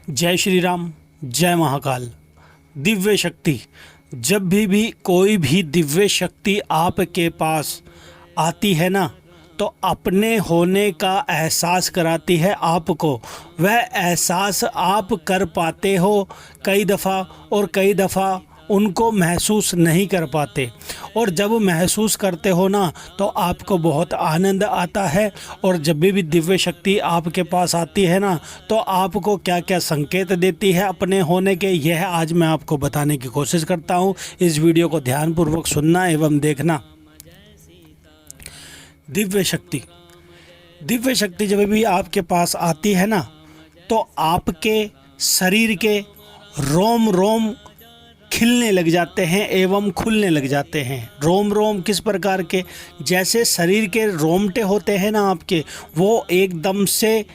जय श्री राम, जय महाकाल। दिव्य शक्ति, जब भी कोई भी दिव्य शक्ति आपके पास आती है ना, तो अपने होने का एहसास कराती है आपको। वह एहसास आप कर पाते हो कई दफ़ा, और कई दफ़ा उनको महसूस नहीं कर पाते। और जब महसूस करते हो ना, तो आपको बहुत आनंद आता है। और जब भी दिव्य शक्ति आपके पास आती है ना, तो आपको क्या क्या संकेत देती है अपने होने के, यह आज मैं आपको बताने की कोशिश करता हूँ। इस वीडियो को ध्यानपूर्वक सुनना एवं देखना। दिव्य शक्ति जब भी आपके पास आती है ना, तो आपके शरीर के रोम रोम खिलने लग जाते हैं एवं खुलने लग जाते हैं। रोम रोम किस प्रकार के? जैसे शरीर के रोमटे होते हैं ना आपके, वो एकदम से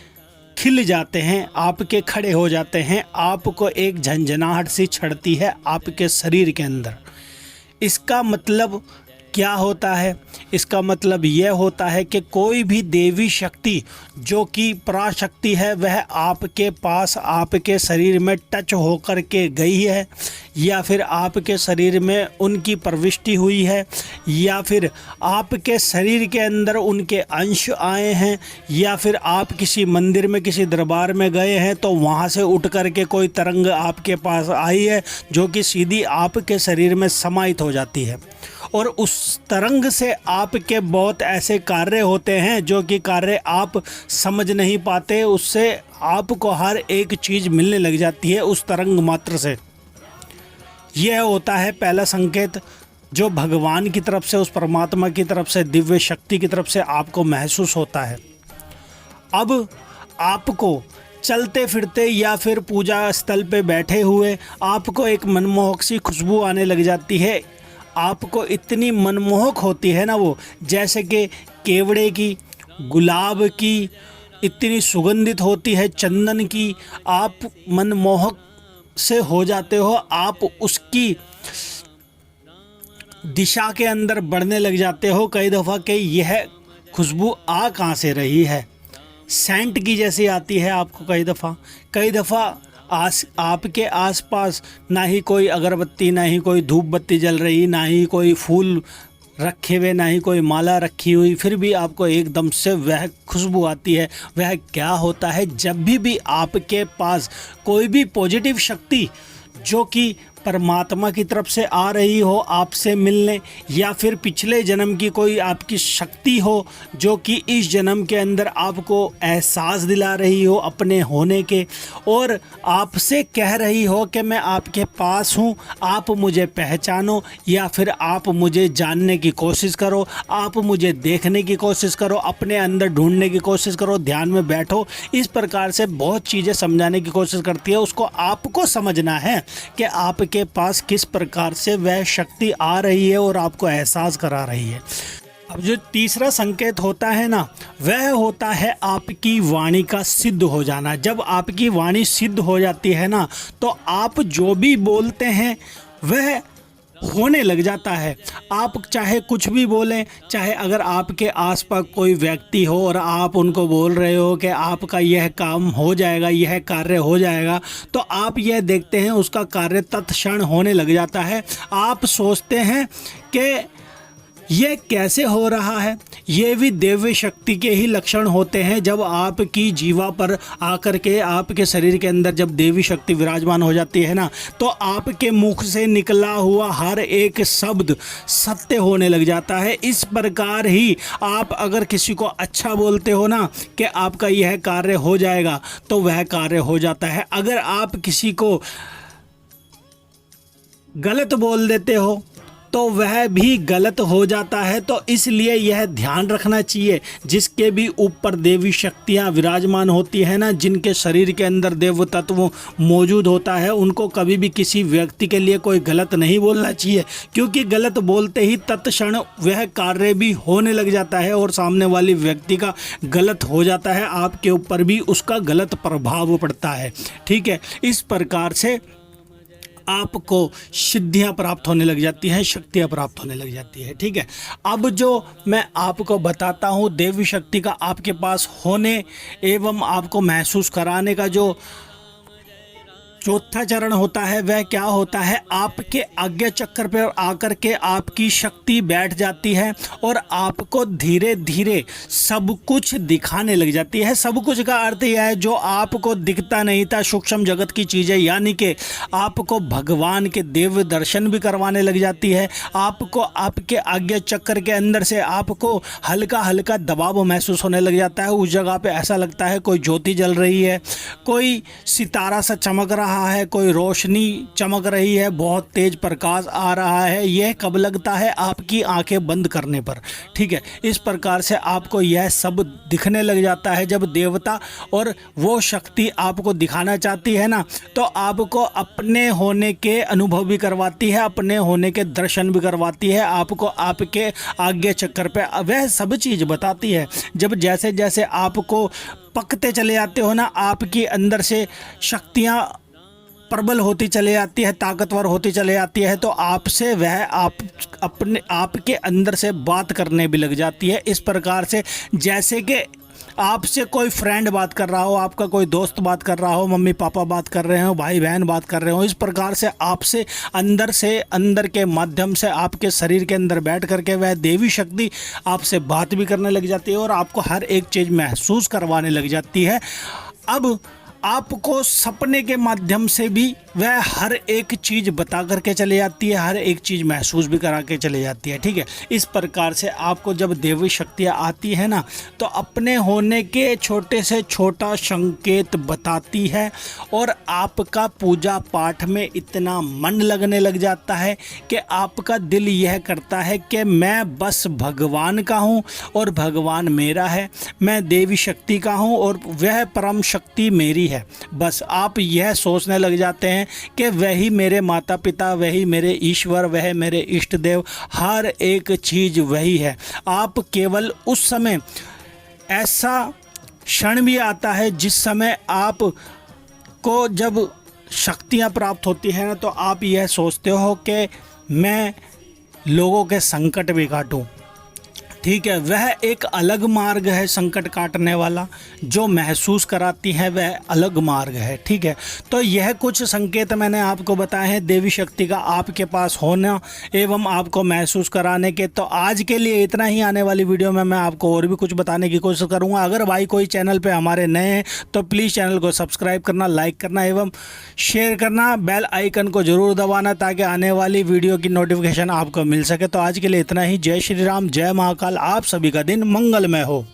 खिल जाते हैं, आपके खड़े हो जाते हैं। आपको एक झंझनाहट सी छड़ती है आपके शरीर के अंदर। इसका मतलब क्या होता है? इसका मतलब यह होता है कि कोई भी देवी शक्ति जो कि पराशक्ति है, वह आपके पास आपके शरीर में टच होकर के गई है, या फिर आपके शरीर में उनकी प्रविष्टि हुई है, या फिर आपके शरीर के अंदर उनके अंश आए हैं, या फिर आप किसी मंदिर में किसी दरबार में गए हैं तो वहाँ से उठ कर के कोई तरंग आपके पास आई है जो कि सीधी आपके शरीर में समाहित हो जाती है। और उस तरंग से आपके बहुत ऐसे कार्य होते हैं जो कि कार्य आप समझ नहीं पाते। उससे आपको हर एक चीज़ मिलने लग जाती है उस तरंग मात्र से। यह होता है पहला संकेत जो भगवान की तरफ से, उस परमात्मा की तरफ से, दिव्य शक्ति की तरफ से आपको महसूस होता है। अब आपको चलते फिरते या फिर पूजा स्थल पे बैठे हुए आपको एक मनमोहक सी खुशबू आने लग जाती है। आपको इतनी मनमोहक होती है ना वो, जैसे कि केवड़े की, गुलाब की, इतनी सुगंधित होती है, चंदन की। आप मनमोहक से हो जाते हो। आप उसकी दिशा के अंदर बढ़ने लग जाते हो कई दफ़ा कि यह खुशबू आ कहाँ से रही है। सेंट की जैसी आती है आपको कई दफ़ा आपके आसपास ना ही कोई अगरबत्ती, ना ही कोई धूप बत्ती जल रही, ना ही कोई फूल रखे हुए, ना ही कोई माला रखी हुई, फिर भी आपको एकदम से वह खुशबू आती है। वह क्या होता है? जब भी आपके पास कोई भी पॉजिटिव शक्ति जो कि परमात्मा की तरफ से आ रही हो आपसे मिलने, या फिर पिछले जन्म की कोई आपकी शक्ति हो जो कि इस जन्म के अंदर आपको एहसास दिला रही हो अपने होने के, और आपसे कह रही हो कि मैं आपके पास हूँ, आप मुझे पहचानो, या फिर आप मुझे जानने की कोशिश करो, आप मुझे देखने की कोशिश करो, अपने अंदर ढूंढने की कोशिश करो, ध्यान में बैठो। इस प्रकार से बहुत चीज़ें समझाने की कोशिश करती है। उसको आपको समझना है कि आपके पास किस प्रकार से वह शक्ति आ रही है और आपको एहसास करा रही है। अब जो तीसरा संकेत होता है ना, वह होता है आपकी वाणी का सिद्ध हो जाना। जब आपकी वाणी सिद्ध हो जाती है ना, तो आप जो भी बोलते हैं वह होने लग जाता है। आप चाहे कुछ भी बोलें, चाहे अगर आपके आसपास कोई व्यक्ति हो और आप उनको बोल रहे हो कि आपका यह काम हो जाएगा, यह कार्य हो जाएगा, तो आप यह देखते हैं उसका कार्य तत्क्षण होने लग जाता है। आप सोचते हैं कि ये कैसे हो रहा है? ये भी दिव्य शक्ति के ही लक्षण होते हैं। जब आपकी जीवा पर आकर के आपके शरीर के अंदर जब देवी शक्ति विराजमान हो जाती है ना, तो आपके मुख से निकला हुआ हर एक शब्द सत्य होने लग जाता है। इस प्रकार ही आप अगर किसी को अच्छा बोलते हो ना कि आपका यह कार्य हो जाएगा, तो वह कार्य हो जाता है। अगर आप किसी को गलत बोल देते हो तो वह भी गलत हो जाता है। तो इसलिए यह ध्यान रखना चाहिए, जिसके भी ऊपर देवी शक्तियाँ विराजमान होती है ना, जिनके शरीर के अंदर देव तत्व मौजूद होता है, उनको कभी भी किसी व्यक्ति के लिए कोई गलत नहीं बोलना चाहिए, क्योंकि गलत बोलते ही तत्क्षण वह कार्य भी होने लग जाता है और सामने वाले व्यक्ति का गलत हो जाता है, आपके ऊपर भी उसका गलत प्रभाव पड़ता है। ठीक है, इस प्रकार से आपको सिद्धियां प्राप्त होने लग जाती हैं, शक्तियां प्राप्त होने लग जाती है। ठीक है, अब जो मैं आपको बताता हूँ देवी शक्ति का आपके पास होने एवं आपको महसूस कराने का जो चौथा चरण होता है वह क्या होता है, आपके आज्ञा चक्र पर आकर के आपकी शक्ति बैठ जाती है और आपको धीरे धीरे सब कुछ दिखाने लग जाती है। सब कुछ का अर्थ यह है जो आपको दिखता नहीं था, सूक्ष्म जगत की चीज़ें, यानी कि आपको भगवान के दिव्य दर्शन भी करवाने लग जाती है। आपको आपके आज्ञा चक्र के अंदर से आपको हल्का हल्का दबाव महसूस होने लग जाता है। उस जगह पे ऐसा लगता है कोई ज्योति जल रही है, कोई सितारा सा चमक रहा है, कोई रोशनी चमक रही है, बहुत तेज प्रकाश आ रहा है। यह कब लगता है, आपकी आंखें बंद करने पर। ठीक है, इस प्रकार से आपको यह सब दिखने लग जाता है। जब देवता और वो शक्ति आपको दिखाना चाहती है ना, तो आपको अपने होने के अनुभव भी करवाती है, अपने होने के दर्शन भी करवाती है, आपको आपके आज्ञा चक्र पे वह सब चीज़ बताती है। जब जैसे जैसे आपको पकते चले जाते हो ना, आपकी अंदर से शक्तियाँ प्रबल होती चली जाती है, ताकतवर होती चली जाती है, तो आपसे वह अपने आपके अंदर से बात करने भी लग जाती है। इस प्रकार से जैसे कि आपसे कोई फ्रेंड बात कर रहा हो, आपका कोई दोस्त बात कर रहा हो, मम्मी पापा बात कर रहे हो, भाई बहन बात कर रहे हो, इस प्रकार से आपसे अंदर के माध्यम से आपके शरीर के अंदर बैठ करके वह देवी शक्ति आपसे बात भी करने लग जाती है और आपको हर एक चीज़ महसूस करवाने लग जाती है। अब आपको सपने के माध्यम से भी वह हर एक चीज़ बता करके चले जाती है, हर एक चीज़ महसूस भी करा के चले जाती है। ठीक है, इस प्रकार से आपको जब देवी शक्तियाँ आती है ना, तो अपने होने के छोटे से छोटा संकेत बताती है और आपका पूजा पाठ में इतना मन लगने लग जाता है कि आपका दिल यह करता है कि मैं बस भगवान का हूँ और भगवान मेरा है, मैं देवी शक्ति का हूँ और वह परम शक्ति मेरी है। बस आप यह सोचने लग जाते हैं कि वही मेरे माता पिता, वही मेरे ईश्वर, वह मेरे इष्ट देव, हर एक चीज़ वही है। आप केवल उस समय ऐसा क्षण भी आता है जिस समय आप को जब शक्तियाँ प्राप्त होती हैं ना, तो आप यह सोचते हो कि मैं लोगों के संकट भी काटूं। ठीक है, वह एक अलग मार्ग है संकट काटने वाला, जो महसूस कराती है वह अलग मार्ग है। ठीक है, तो यह कुछ संकेत मैंने आपको बताए हैं देवी शक्ति का आपके पास होना एवं आपको महसूस कराने के। तो आज के लिए इतना ही। आने वाली वीडियो में मैं आपको और भी कुछ बताने की कोशिश करूंगा। अगर भाई कोई चैनल पे हमारे नए हैं तो प्लीज़ चैनल को सब्सक्राइब करना, लाइक करना एवं शेयर करना, बेल आइकन को ज़रूर दबाना ताकि आने वाली वीडियो की नोटिफिकेशन आपको मिल सके। तो आज के लिए इतना ही। जय श्री राम, जय महाकाल। आप सभी का दिन मंगलमय हो।